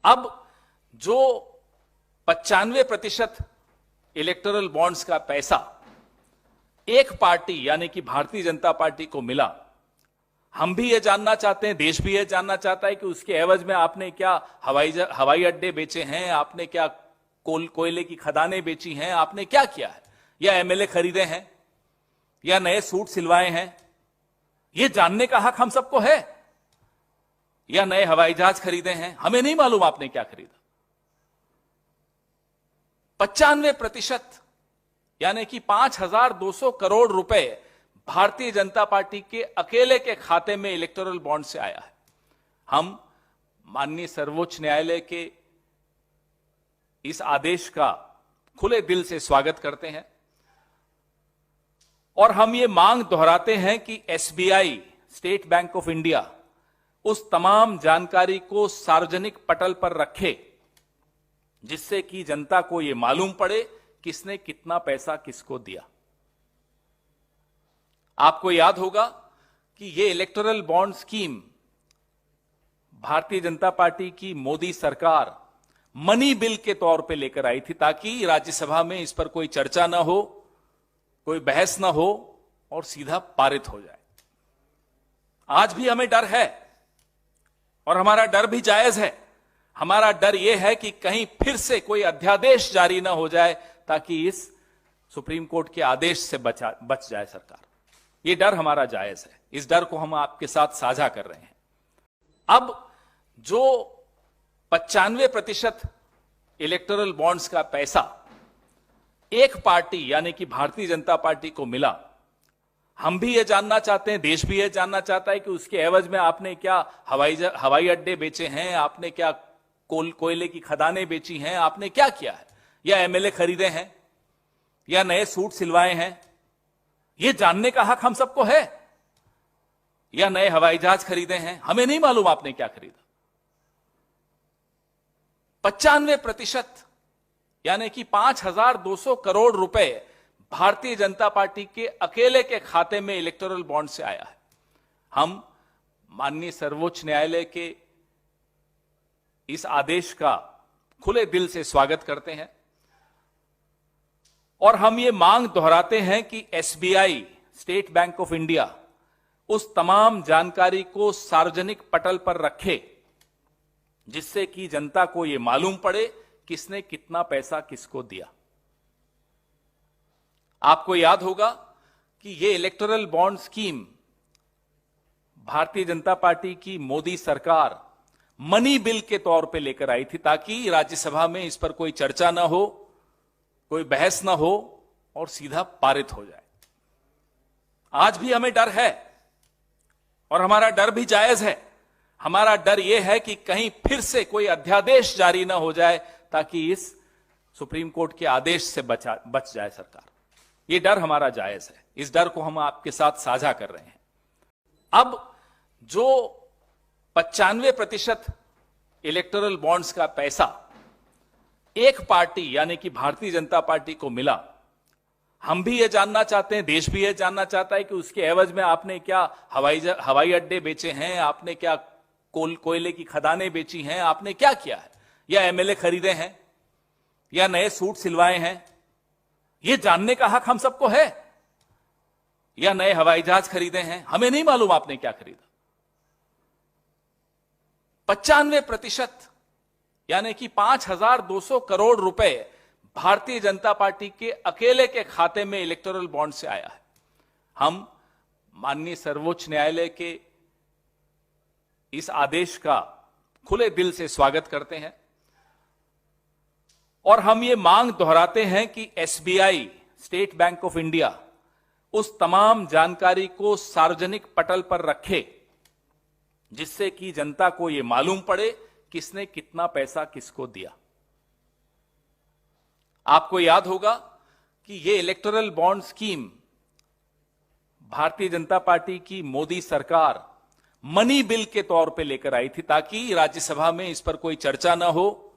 अब जो 95% electoral bonds का पैसा एक पार्टी यानी कि भारतीय जनता पार्टी को मिला, हम भी ये जानना चाहते हैं, देश भी ये जानना चाहता है कि उसके एवज में आपने क्या हवाई अड्डे बेचे हैं, आपने क्या कोयले की खदानें बेची हैं, आपने क्या किया है, या एमएलए खरीदे हैं, या नए सूट सिलवाए हैं। ये जानने का हक हम सबको है। या नए हवाई जहाज खरीदे हैं, हमें नहीं मालूम आपने क्या खरीदा। 95% यानी कि 5,200 करोड़ रुपए भारतीय जनता पार्टी के अकेले के खाते में इलेक्टोरल बॉन्ड से आया है। हम माननीय सर्वोच्च न्यायालय के इस आदेश का खुले दिल से स्वागत करते हैं और हम ये मांग दोहराते हैं कि SBI, state bank of India, उस तमाम जानकारी को सार्वजनिक पटल पर रखे जिससे कि जनता को यह मालूम पड़े किसने कितना पैसा किसको दिया। आपको याद होगा कि यह electoral bond scheme Bharatiya Janata party की मोदी सरकार मनी बिल के तौर पे लेकर आई थी ताकि राज्यसभा में इस पर कोई चर्चा ना हो, कोई बहस ना हो और सीधा पारित हो जाए। आज भी हमें डर है और हमारा डर भी जायज है। हमारा डर यह है कि कहीं फिर से कोई अध्यादेश जारी ना हो जाए ताकि इस सुप्रीम कोर्ट के आदेश से बच जाए सरकार। यह डर हमारा जायज है। इस डर को हम आपके साथ साझा कर रहे हैं। अब जो 95% इलेक्टोरल बॉन्ड्स का पैसा एक पार्टी यानी कि भारतीय जनता पार्टी को मिला, हम भी ये जानना चाहते हैं, देश भी ये जानना चाहता है कि उसके एवज में आपने क्या हवाई अड्डे बेचे हैं, आपने क्या कोयले की खदानें बेची हैं, आपने क्या किया है, या एमएलए खरीदे हैं, या नए सूट सिलवाए हैं। ये जानने का हक हम सबको है। या नए हवाई जहाज खरीदे हैं, हमें नहीं मालूम आपने क्या खरीदा। 95% यानी कि 5,200 करोड़ रुपए भारतीय जनता पार्टी के अकेले के खाते में इलेक्टोरल बॉन्ड से आया है। हम माननीय सर्वोच्च न्यायालय के इस आदेश का खुले दिल से स्वागत करते हैं और हम ये मांग दोहराते हैं कि SBI, state bank of India, उस तमाम जानकारी को सार्वजनिक पटल पर रखे जिससे कि जनता को यह मालूम पड़े किसने कितना पैसा किसको दिया। आपको याद होगा कि यह electoral bond scheme Bharatiya Janata party की मोदी सरकार मनी बिल के तौर पे लेकर आई थी ताकि राज्यसभा में इस पर कोई चर्चा ना हो, कोई बहस ना हो और सीधा पारित हो जाए। आज भी हमें डर है और हमारा डर भी जायज है। हमारा डर यह है कि कहीं फिर से कोई अध्यादेश जारी ना हो जाए ताकि इस सुप्रीम कोर्ट के आदेश से बच जाए सरकार। यह डर हमारा जायज है। इस डर को हम आपके साथ साझा कर रहे हैं। अब जो 95% इलेक्टोरल बॉन्ड्स का पैसा एक पार्टी यानी कि भारतीय जनता पार्टी को मिला, हम भी ये जानना चाहते हैं, देश भी ये जानना चाहता है कि उसके एवज में आपने क्या हवाई अड्डे बेचे हैं, आपने क्या कोयले की खदानें बेची हैं, आपने क्या किया है, या एमएलए खरीदे हैं, या नए सूट सिलवाए हैं। ये जानने का हक हम सबको है। या नए हवाई जहाज खरीदे हैं, हमें नहीं मालूम आपने क्या खरीदा। 95% यानी कि 5,200 करोड़ रुपए भारतीय जनता पार्टी के अकेले के खाते में इलेक्टोरल बॉन्ड से आया है। हम माननीय सर्वोच्च न्यायालय के इस आदेश का खुले दिल से स्वागत करते हैं और हम ये मांग दोहराते हैं कि SBI, state bank of India, उस तमाम जानकारी को सार्वजनिक पटल पर रखे जिससे कि जनता को यह मालूम पड़े किसने कितना पैसा किसको दिया। आपको याद होगा कि यह electoral bond scheme Bharatiya Janata party की मोदी सरकार मनी बिल के तौर पे लेकर आई थी ताकि राज्यसभा में इस पर कोई चर्चा ना हो,